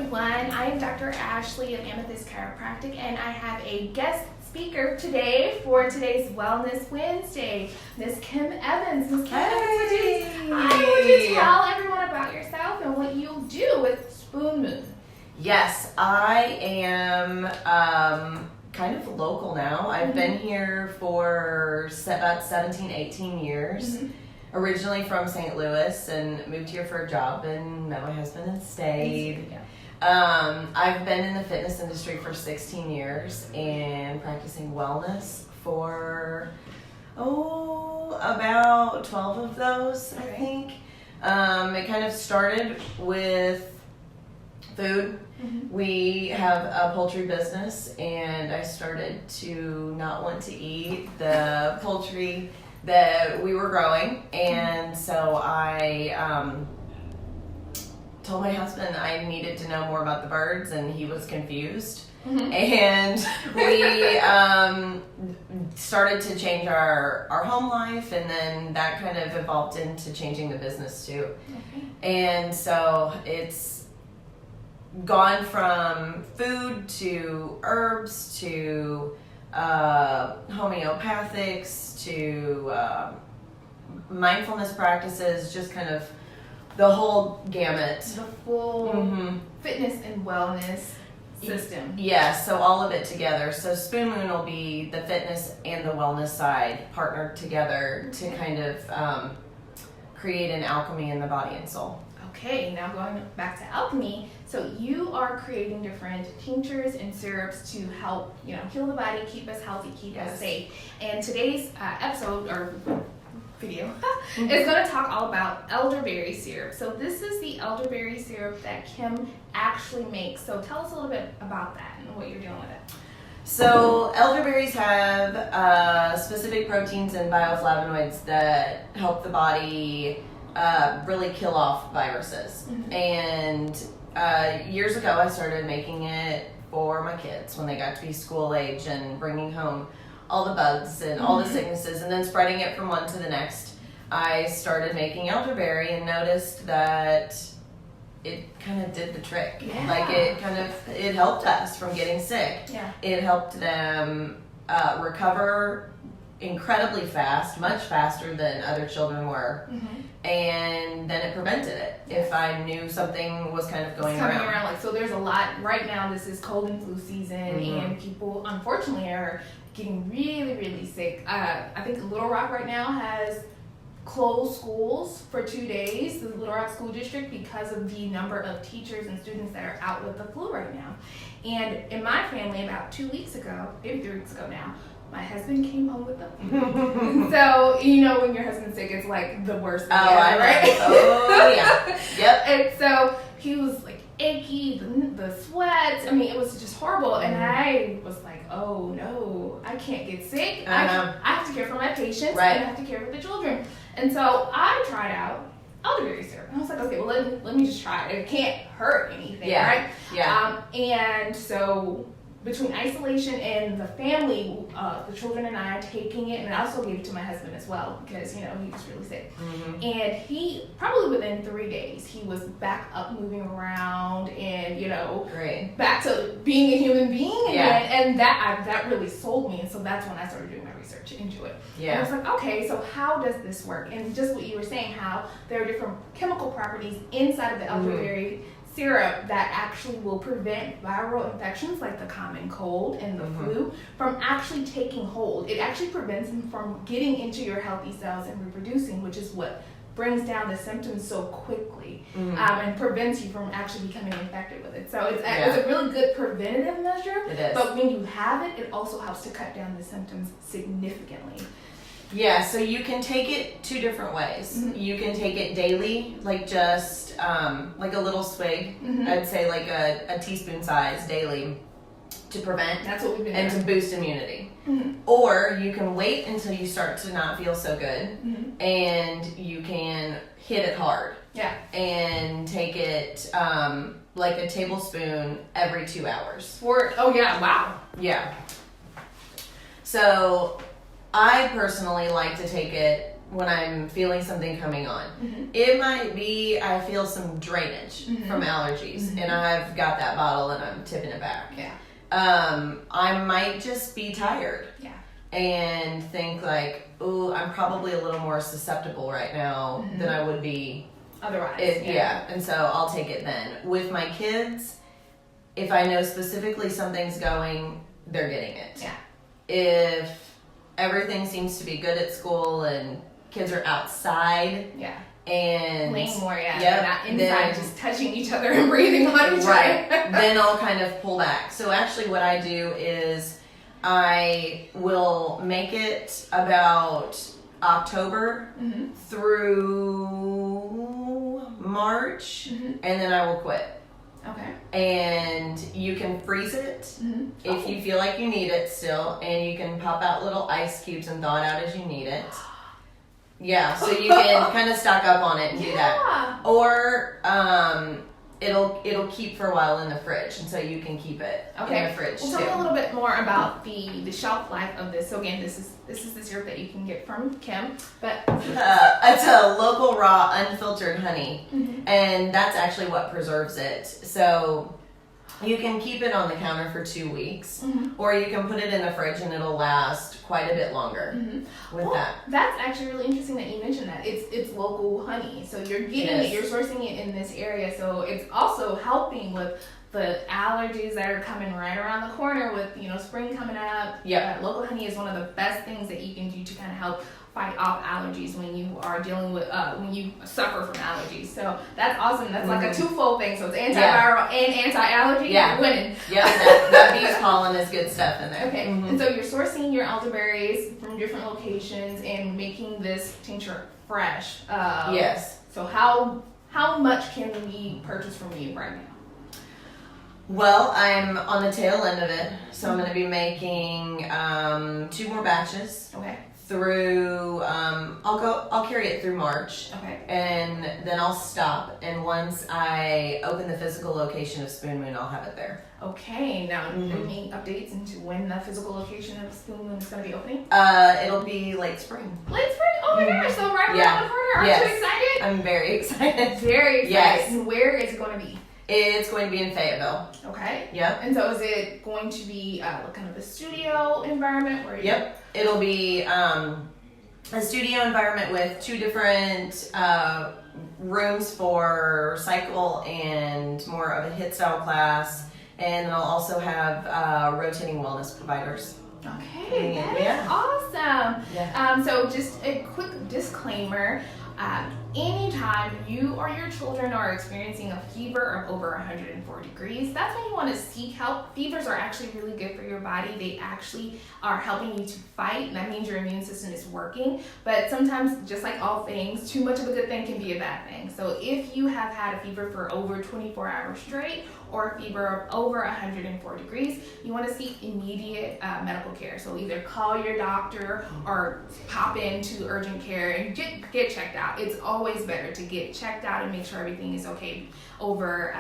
everyone. I am Dr. Ashley of Amethyst Chiropractic, and I have a guest speaker today for today's Wellness Wednesday, Miss Kim Evans. Miss Kim Evans, would you tell everyone about yourself and what you do with Spoon Moon? Yes, I am kind of local now. I've been here for about 17, 18 years. Originally from St. Louis, and moved here for a job and met my husband and stayed. I've been in the fitness industry for 16 years and practicing wellness for about 12 of those, I think. It kind of started with food. We have a poultry business, and I started to not want to eat the poultry that we were growing, and so I told my husband I needed to know more about the birds, and he was confused. And we started to change our home life, and then that kind of evolved into changing the business too. And so it's gone from food to herbs to homeopathics to mindfulness practices, just kind of the whole gamut. The full fitness and wellness system. Yeah, so all of it together. So Spoon Moon will be the fitness and the wellness side partnered together to kind of create an alchemy in the body and soul. Okay, now going back to alchemy, so you are creating different tinctures and syrups to help, heal the body, keep us healthy, keep us safe. And today's episode or video is going to talk all about elderberry syrup. So this is the elderberry syrup that Kim actually makes. So tell us a little bit about that and what you're doing with it. So elderberries have specific proteins and bioflavonoids that help the body really kill off viruses. And years ago I started making it for my kids when they got to be school age and bringing home all the bugs and all the sicknesses and then spreading it from one to the next. I started making elderberry and noticed that it kind of did the trick. Like it helped us from getting sick. It helped them recover incredibly fast, much faster than other children were. And then it prevented it if I knew something was kind of going around. Like, so there's a lot right now. This is cold and flu season, and people unfortunately are getting really, really sick. I think Little Rock right now has closed schools for 2 days, the Little Rock School District, because of the number of teachers and students that are out with the flu right now. And in my family, about 2 weeks ago, maybe 3 weeks ago now, my husband came home with the flu. So, when your husband's sick, it's like the worst thing ever, right? Oh, yeah. Yep. And so he was like achy, the sweats. I mean, it was just horrible. And I was like, oh no, I can't get sick. I have to care for my patients and I have to care for the children. And so I tried out elderberry syrup. And I was like, okay, well, let me just try it. It can't hurt anything, right? Yeah. And so between isolation and the family, the children and I taking it, and I also gave it to my husband as well because, he was really sick. And he, probably within 3 days, he was back up moving around and, back to being a human being. And that really sold me. And so that's when I started doing my research into it. And I was like, okay, so how does this work? And just what you were saying, how there are different chemical properties inside of the elderberry syrup that actually will prevent viral infections like the common cold and the flu from actually taking hold. It actually prevents them from getting into your healthy cells and reproducing, which is what brings down the symptoms so quickly and prevents you from actually becoming infected with it. So it's a really good preventative measure. It is. But when you have it, it also helps to cut down the symptoms significantly. Yeah, so you can take it 2 different ways. You can take it daily, like just like a little swig. I'd say like a teaspoon size daily to prevent and to boost immunity. Or you can wait until you start to not feel so good and you can hit it hard. And take it like a tablespoon every 2 hours. Yeah. So I personally like to take it when I'm feeling something coming on. It might be I feel some drainage from allergies, and I've got that bottle and I'm tipping it back. I might just be tired and think like, oh, I'm probably a little more susceptible right now than I would be otherwise. And so I'll take it then. With my kids, if I know specifically something's going, they're getting it. If everything seems to be good at school and kids are outside and playing more, they're not inside just touching each other and breathing on each other. Then I'll kind of pull back. So actually what I do is I will make it about October through March, and then I will quit. Okay. And you can freeze it if you feel like you need it still, and you can pop out little ice cubes and thaw it out as you need it. So you can kind of stock up on it and do that. Or it'll keep for a while in the fridge, and so you can keep it in the fridge tell me a little bit more about the shelf life of this. So again, this is the syrup that you can get from Kim, but it's a local raw unfiltered honey, and that's actually what preserves it. So you can keep it on the counter for 2 weeks, or you can put it in the fridge and it'll last quite a bit longer that. That's actually really interesting that you mentioned that. It's local honey. So you're getting it, you're sourcing it in this area. So it's also helping with the allergies that are coming right around the corner with, spring coming up. Local honey is one of the best things that you can do to kind of help fight off allergies when you are dealing with when you suffer from allergies. So that's awesome. That's like a twofold thing. So it's antiviral and anti-allergy. You're winning. That bee's pollen is good stuff in there. Okay. And so you're sourcing your elderberries from different locations and making this tincture fresh. So how much can we purchase from you right now? Well, I'm on the tail end of it, so I'm going to be making 2 more batches. Okay. Through I'll carry it through March. Okay. And then I'll stop, and once I open the physical location of Spoon Moon, I'll have it there. Okay. Now, any updates into when the physical location of Spoon Moon is going to be opening? It'll be late spring. Late spring? Oh my gosh! So right around the corner. Aren't you excited? I'm very excited. Very excited. Yes. And where is it going to be? It's going to be in Fayetteville. Okay. Yep. And so is it going to be kind of a studio environment where It'll be a studio environment with 2 different rooms for cycle and more of a HIIT style class, and then I'll also have rotating wellness providers. Okay, that is awesome. So just a quick disclaimer. Anytime you or your children are experiencing a fever of over 104 degrees, that's when you want to seek help. Fevers are actually really good for your body. They actually are helping you to fight, and that means your immune system is working. But sometimes, just like all things, too much of a good thing can be a bad thing. So if you have had a fever for over 24 hours straight, or a fever of over 104 degrees, you want to seek immediate medical care. So either call your doctor or pop into urgent care and get checked out. It's always better to get checked out and make sure everything is okay over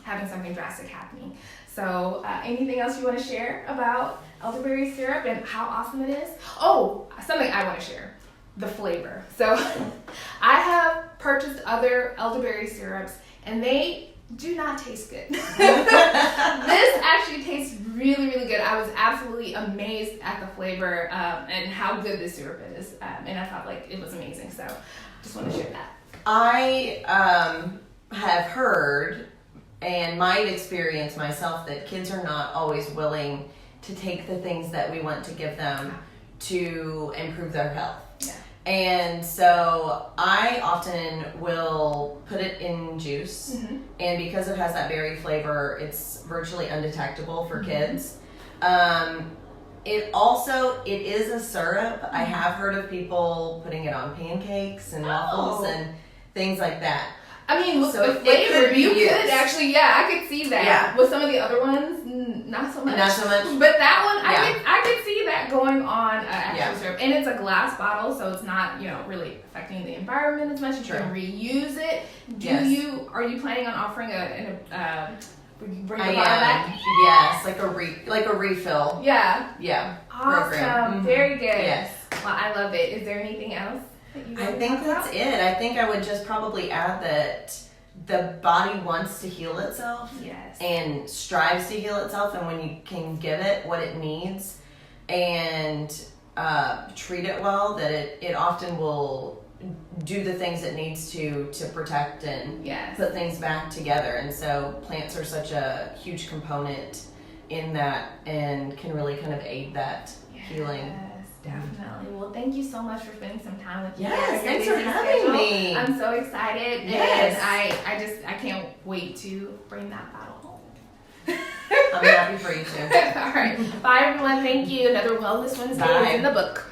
having something drastic happening. So anything else you want to share about elderberry syrup and how awesome it is? Oh, something I want to share. The flavor. So I have purchased other elderberry syrups, and they do not taste good. This actually tastes really, really good. I was absolutely amazed at the flavor and how good this syrup is. And I thought it was amazing. So just want to share that. I have heard and might experience myself that kids are not always willing to take the things that we want to give them to improve their health. And so I often will put it in juice, and because it has that berry flavor, it's virtually undetectable for kids. It is a syrup. I have heard of people putting it on pancakes and waffles and things like that. I mean, with the flavor, you could actually, I could see that. Yeah. With some of the other ones, not so much. Not so much. But that one, I could see that going on actual syrup. And it's a glass bottle, so it's not, really affecting the environment as much. You can reuse it. Are you planning on offering bring the bottle back? Yes, like a refill. Yeah. Yeah. Awesome. Program. Very good. Yes. Well, I love it. Is there anything else? I think that's it. I think I would just probably add that the body wants to heal itself. Yes. And strives to heal itself, and when you can give it what it needs and treat it well, that it often will do the things it needs to protect and put things back together. And so plants are such a huge component in that and can really kind of aid that healing. Definitely. Well, thank you so much for spending some time with me. Yes, thanks for having me. I'm so excited. Yes. And I can't wait to bring that bottle home. I'm happy for you too. All right. Bye, everyone. Thank you. Another Wellness Wednesday is in the book.